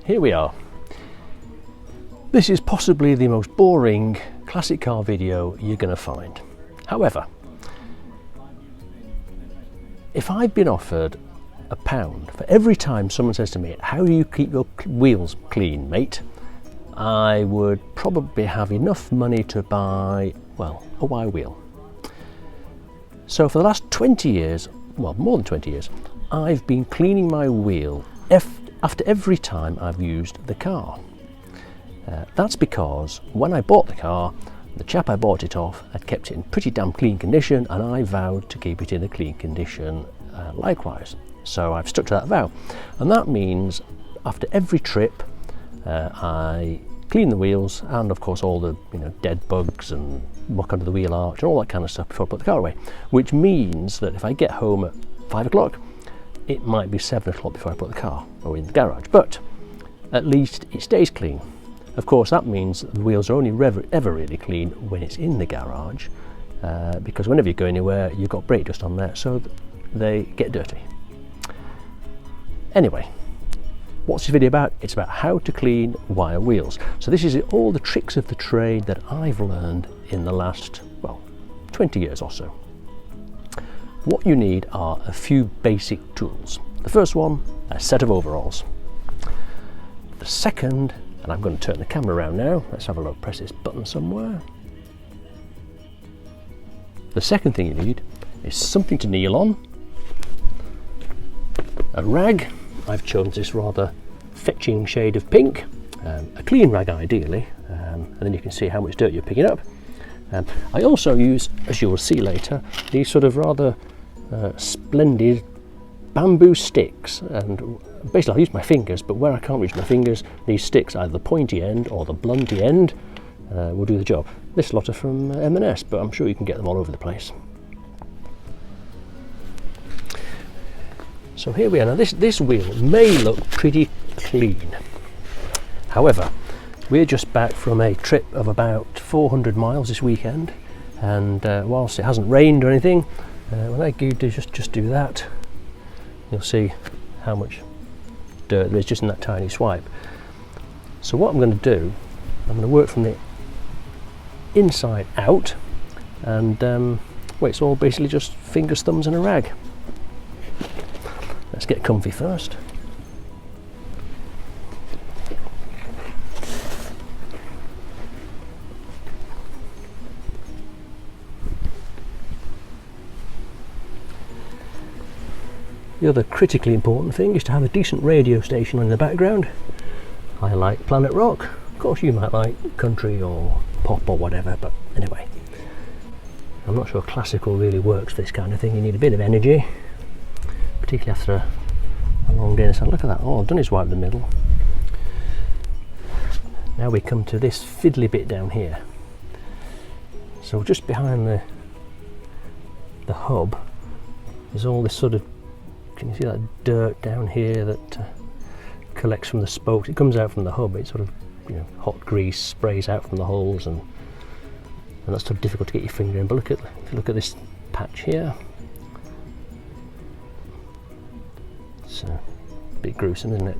here we are. This is possibly the most boring classic car video you're going to find. However, if I'd been offered £1 for every time someone says to me, how do you keep your wheels clean, mate? I would probably have enough money to buy, well, a Y wheel. So for the last 20 years, well, more than 20 years, I've been cleaning my wheel after every time I've used the car. That's because when I bought the car, the chap I bought it off had kept it in pretty damn clean condition, and I vowed to keep it in a clean condition likewise. So I've stuck to that vow, and that means after every trip I clean the wheels and of course all the dead bugs and muck under the wheel arch and all that kind of stuff before I put the car away, which means that if I get home at 5 o'clock, it might be 7 o'clock before I put the car away in the garage, but at least it stays clean. Of course, that means that the wheels are only ever really clean when it's in the garage, because whenever you go anywhere, you've got brake dust on there, so they get dirty. Anyway, what's this video about? It's about how to clean wire wheels. So this is all the tricks of the trade that I've learned in the last, well, 20 years or so. What you need are a few basic tools. The first one, a set of overalls. The second, and I'm going to turn the camera around now. Let's have a look, press this button somewhere. The second thing you need is something to kneel on, a rag. I've chosen this rather fetching shade of pink, a clean rag ideally, and then you can see how much dirt you're picking up. I also use, as you will see later, these sort of rather splendid bamboo sticks, and basically I use my fingers, but where I can't reach my fingers, these sticks, either the pointy end or the blunty end, will do the job. This lot are from M&S, but I'm sure you can get them all over the place. So here we are. Now this wheel may look pretty clean. However, we're just back from a trip of about 400 miles this weekend, and whilst it hasn't rained or anything, when I just do that, you'll see how much dirt there is just in that tiny swipe. So what I'm going to do, I'm going to work from the inside out, and well, it's all basically just fingers, thumbs and a rag. Let's get comfy first. The other critically important thing is to have a decent radio station on in the background. I like Planet Rock. Of course you might like country or pop or whatever, but anyway. I'm not sure classical really works for this kind of thing. You need a bit of energy, particularly after a long day. So look at that, all I've done is wipe the middle. Now we come to this fiddly bit down here. So just behind the hub, there's all this sort of, can you see that dirt down here that collects from the spokes? It comes out from the hub. It's sort of, hot grease sprays out from the holes, and that's sort of difficult to get your finger in. But if you look at this patch here, it's a bit gruesome, isn't it?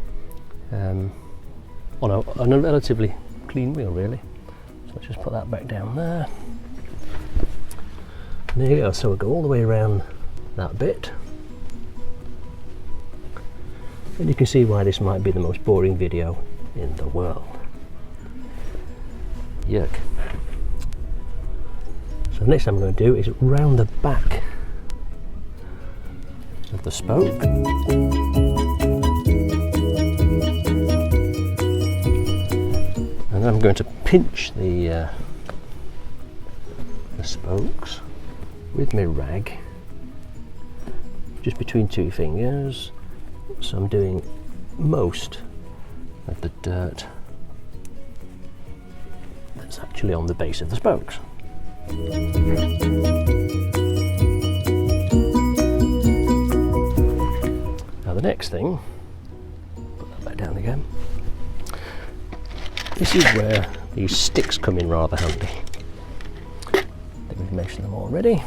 On a relatively clean wheel, really. So let's just put that back down there. And there you go. So we'll go all the way around that bit. And you can see why this might be the most boring video in the world. Yuck. So next thing I'm going to do is round the back of the spoke. And I'm going to pinch the spokes with my rag just between two fingers. So I'm doing most of the dirt that's actually on the base of the spokes. Now the next thing, put that back down again, this is where these sticks come in rather handy. I think we've mentioned them already.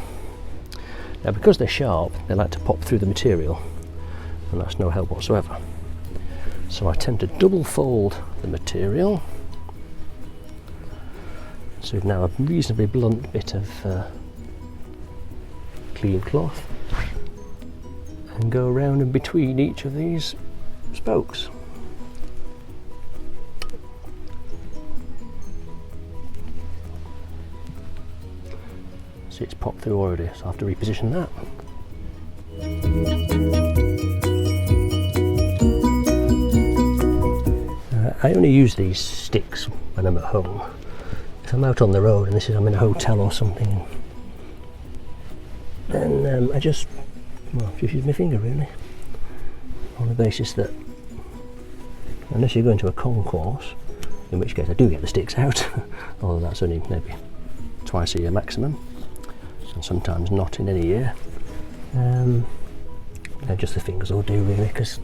Now because they're sharp, they like to pop through the material, and that's no help whatsoever. So I tend to double fold the material. So we've now a reasonably blunt bit of clean cloth, and go around and between each of these spokes. See, it's popped through already, so I have to reposition that. I only use these sticks when I'm at home. If I'm out on the road and I'm in a hotel or something, then I just use my finger really, on the basis that unless you're going to a concourse, in which case I do get the sticks out, although that's only maybe twice a year maximum, and sometimes not in any year. Just the fingers will do really, because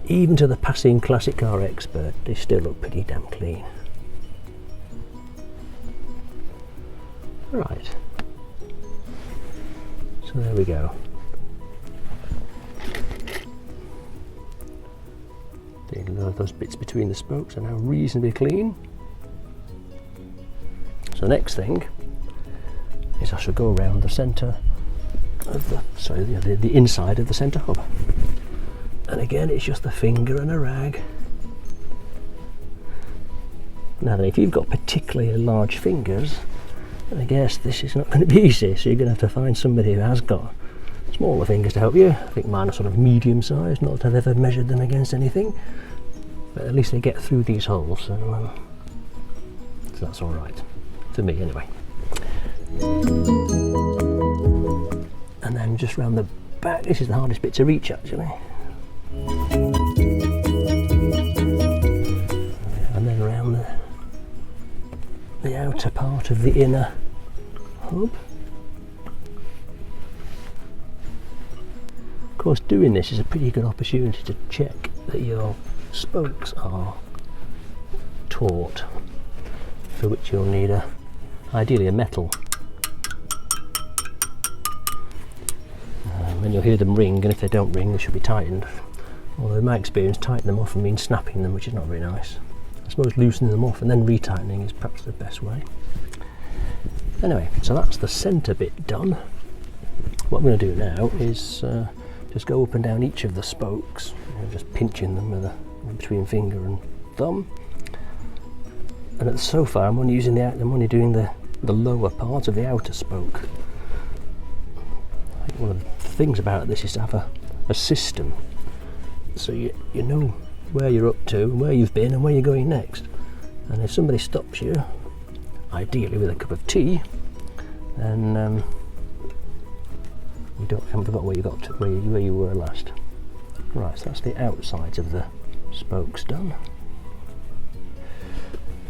even to the passing classic car expert, they still look pretty damn clean. Right, so there we go. Those bits between the spokes are now reasonably clean. So next thing is I shall go around the centre of the inside of the centre hub. And again, it's just a finger and a rag. Now then, if you've got particularly large fingers, I guess this is not going to be easy, so you're going to have to find somebody who has got smaller fingers to help you. I think mine are sort of medium sized, not that I've ever measured them against anything, but at least they get through these holes, so that's alright, to me anyway. And then just round the back, this is the hardest bit to reach actually. And then around the outer part of the inner hub. Of course, doing this is a pretty good opportunity to check that your spokes are taut, for which you'll need ideally a metal. And you'll hear them ring, and if they don't ring they should be tightened. Although in my experience, tightening them off means snapping them, which is not very nice. I suppose loosening them off and then retightening is perhaps the best way. Anyway, so that's the centre bit done. What I'm going to do now is just go up and down each of the spokes, just pinching them with between finger and thumb. And so far I'm only doing the lower part of the outer spoke. I think one of the things about this is to have a system, so you know where you're up to, and where you've been, and where you're going next. And if somebody stops you, ideally with a cup of tea, then you haven't forgot where you got to, where you were last. Right, so that's the outsides of the spokes done.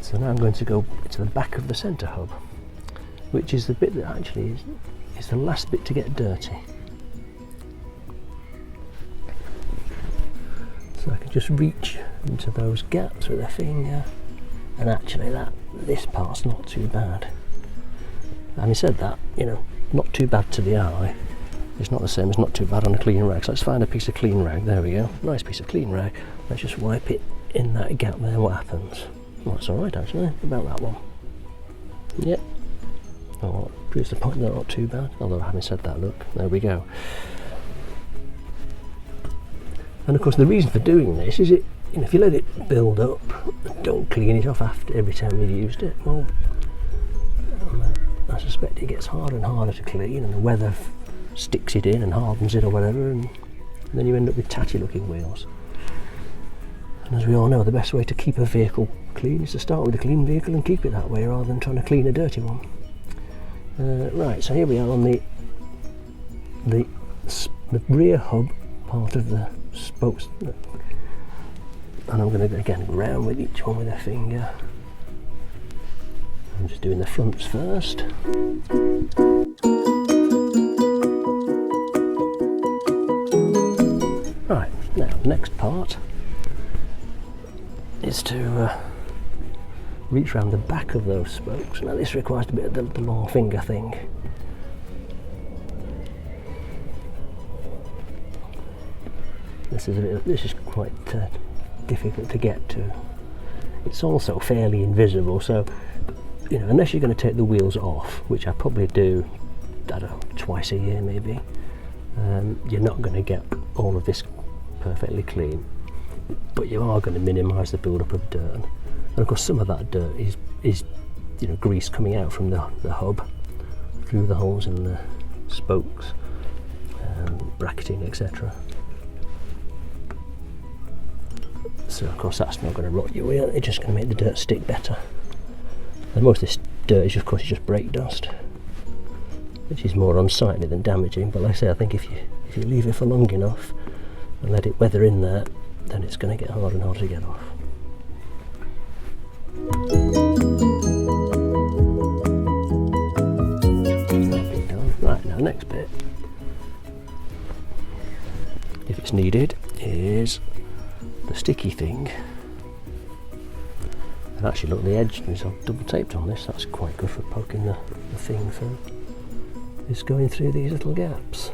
So now I'm going to go to the back of the centre hub, which is the bit that actually is the last bit to get dirty. So I can just reach into those gaps with a finger, and actually this part's not too bad. Having said that, not too bad to the eye. It's not the same as not too bad on a clean rag. So let's find a piece of clean rag. There we go. Nice piece of clean rag. Let's just wipe it in that gap there. What happens? Well, it's alright actually. About that one. Yep. Oh, proves the point they're not too bad. Although having said that, look, there we go. And of course the reason for doing this is if you let it build up, don't clean it off after every time you've used it, well, I suspect it gets harder and harder to clean, and the weather sticks it in and hardens it or whatever, and then you end up with tatty looking wheels. And as we all know, the best way to keep a vehicle clean is to start with a clean vehicle and keep it that way, rather than trying to clean a dirty one. Right, so here we are on the rear hub part of the spokes, and I'm going to again go round with each one with a finger. I'm just doing the fronts first. Right, now the next part is to reach around the back of those spokes. Now this requires a bit of the long finger thing. This is quite difficult to get to. It's also fairly invisible, so you know, unless you're going to take the wheels off, which I probably do, I don't know, twice a year maybe, you're not going to get all of this perfectly clean, but you are going to minimise the build-up of dirt. And of course some of that dirt is you know, grease coming out from the hub through the holes in the spokes, bracketing, etc. So of course that's not going to rot your wheel, it's just going to make the dirt stick better. And most of this dirt is, of course, just brake dust, which is more unsightly than damaging. But like I say, I think if you leave it for long enough and let it weather in there, then it's going to get harder and harder to get off. That bit done. Right, now the next bit, if it's needed, is the sticky thing. And actually look, the edge is double taped on this, that's quite good for poking the thing through. It's going through these little gaps.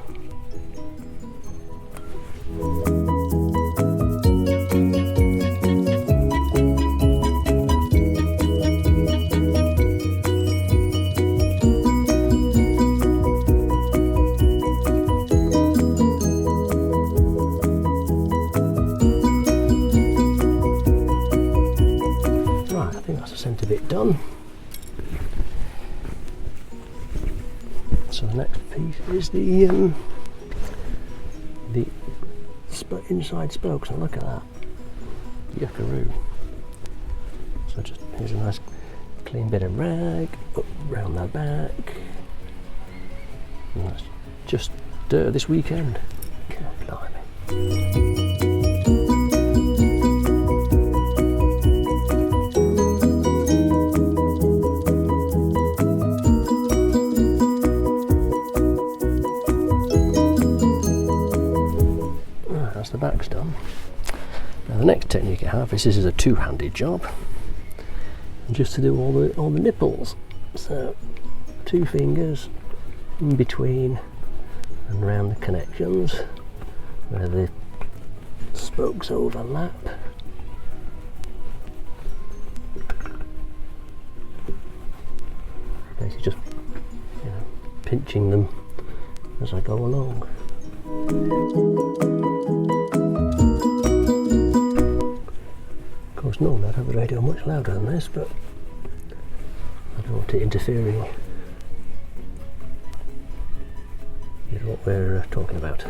Centre bit done. So the next piece is the inside spokes. Now look at that, yuckaroo. So just here's a nice clean bit of rag up round the back. And that's just dirt this weekend. God, blimey. The back's done. Now the next technique I have is, this is a two-handed job, and just to do all the nipples. So 2 fingers in between and around the connections where the spokes overlap. Basically just, you know, pinching them as I go along. Of course, normally I'd have the radio much louder than this, but I don't want it interfering with what we're talking about.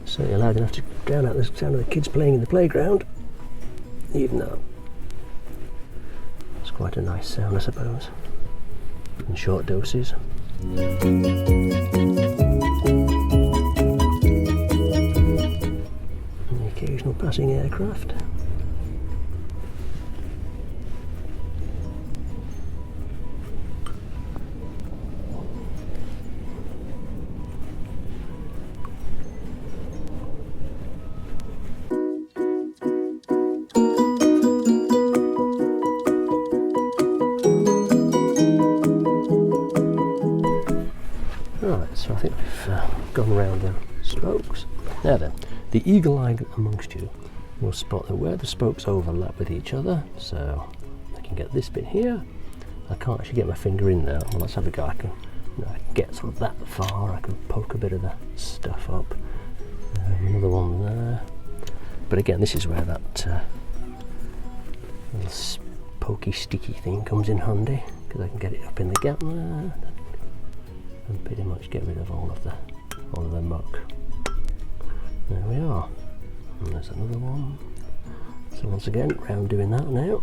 Certainly loud enough to drown out the sound of the kids playing in the playground, even though it's quite a nice sound, I suppose, in short doses. Occasional passing aircraft. Right, so I think we've gone around the spokes. Now then, the eagle eye amongst you will spot that where the spokes overlap with each other, so I can get this bit here. I can't actually get my finger in there. Well, let's have a go. I can get sort of that far. I can poke a bit of the stuff up. Another one there. But again, this is where that little pokey, sticky thing comes in handy, because I can get it up in the gap there and pretty much get rid of all of the muck. There we are. And there's another one. So once again, round doing that now.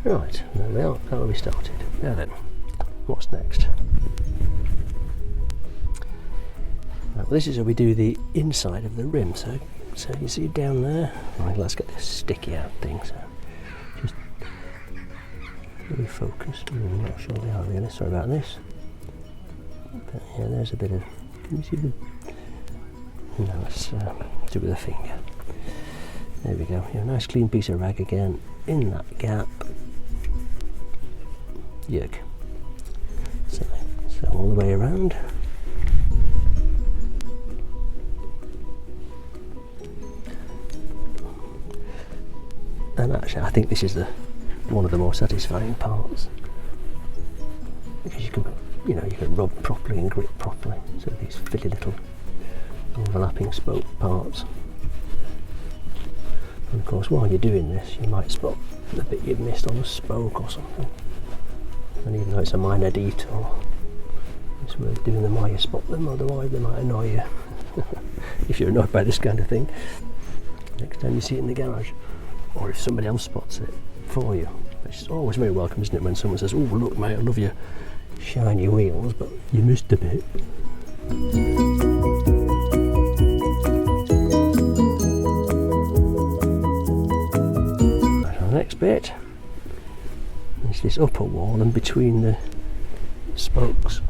Right, there we are, that will be started. Now then, what's next? Well, this is how we do the inside of the rim. So you see down there. Right, let's get this sticky out thing. So just really focused. I'm not sure they are really. Sorry about this. But yeah, there's a bit of. Can you see the? No, let's do it with a finger. There we go. Yeah, a nice clean piece of rag again in that gap. Yuck. So all the way around. And actually, I think this is one of the more satisfying parts, because you can rub properly and grip properly. So these fiddly little overlapping spoke parts. And of course, while you're doing this, you might spot the bit you've missed on a spoke or something. And even though it's a minor detour, it's worth doing them while you spot them, otherwise they might annoy you. If you're annoyed by this kind of thing, next time you see it in the garage, or if somebody else spots it for you. It's always very welcome, isn't it, when someone says, "Oh, look mate, I love your shiny wheels, but you missed a bit." So the next bit is this upper wall, and between the spokes,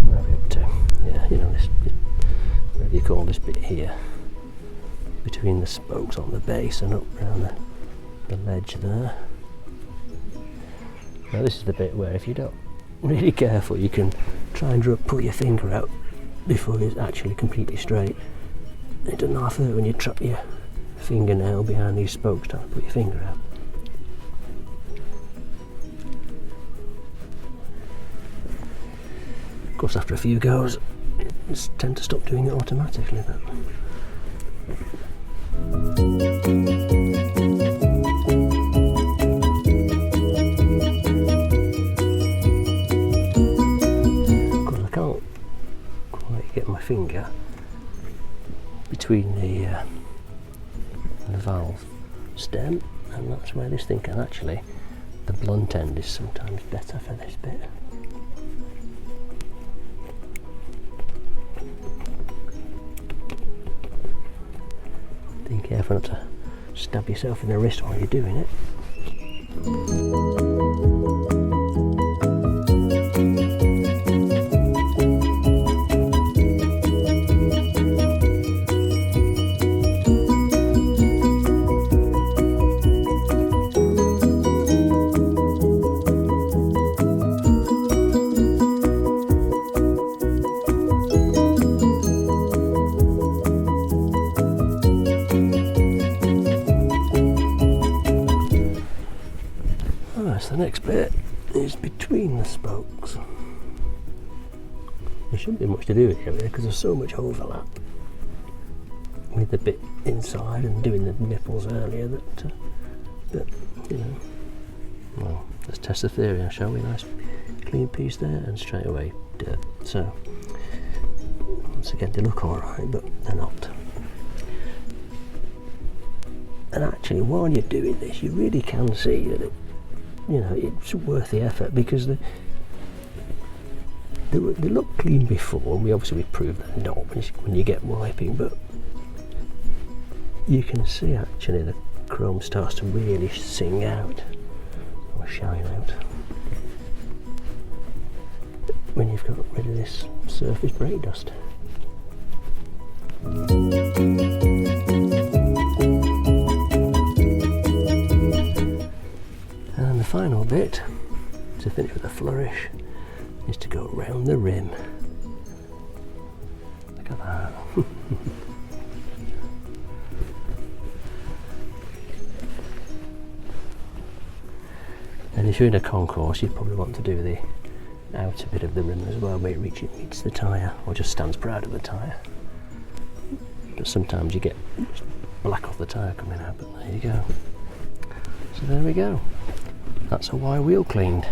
where are we up to? Yeah, this, whatever you call this bit here, between the spokes on the base and up around the ledge there. Now this is the bit where if you're not really careful, you can try and pull your finger out before it's actually completely straight. It doesn't half hurt when you trap your fingernail behind these spokes trying to pull your finger out. Of course, after a few goes, you tend to stop doing it automatically. But because I can't quite get my finger between the valve stem, and that's where this thing can actually, the blunt end is sometimes better for this bit. Be careful not to stab yourself in the wrist while you're doing it. The next bit is between the spokes. There shouldn't be much to do with it because there's so much overlap with the bit inside and doing the nipples earlier that well, let's test the theory, shall we? Nice clean piece there, and straight away dirt. So once again, they look alright, but they're not. And actually, while you're doing this, you really can see that it's worth the effort, because they look clean before, and we proved they're not when you get wiping, but you can see actually the chrome starts to really sing out or shine out when you've got rid of this surface brake dust. And the final bit, to finish with a flourish, is to go round the rim. Look at that. And if you're in a concourse, you'd probably want to do the outer bit of the rim as well, where it meets the tyre, or just stands proud of the tyre. But sometimes you get black off the tyre coming out, but there you go. So there we go. That's a Y wheel cleaned.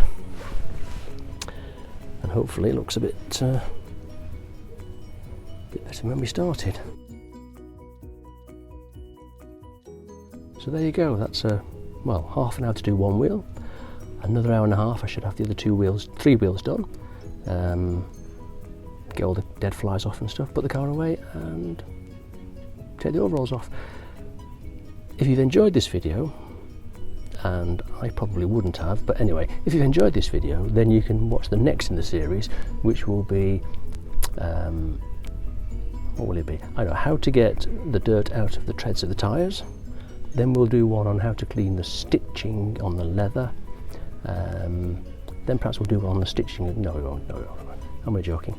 And hopefully it looks a bit better than when we started. So there you go. That's half an hour to do one wheel. Another hour and a half I should have the other three wheels done. get all the dead flies off and stuff, put the car away and take the overalls off. If you've enjoyed this video, and I probably wouldn't have, but anyway, if you've enjoyed this video, then you can watch the next in the series, which will be what will it be? I don't know, how to get the dirt out of the treads of the tyres. Then we'll do one on how to clean the stitching on the leather. Then perhaps we'll do one on the stitching. No, we won't. No, I'm only joking.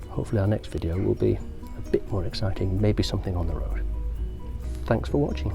Hopefully our next video will be a bit more exciting, maybe something on the road. Thanks for watching.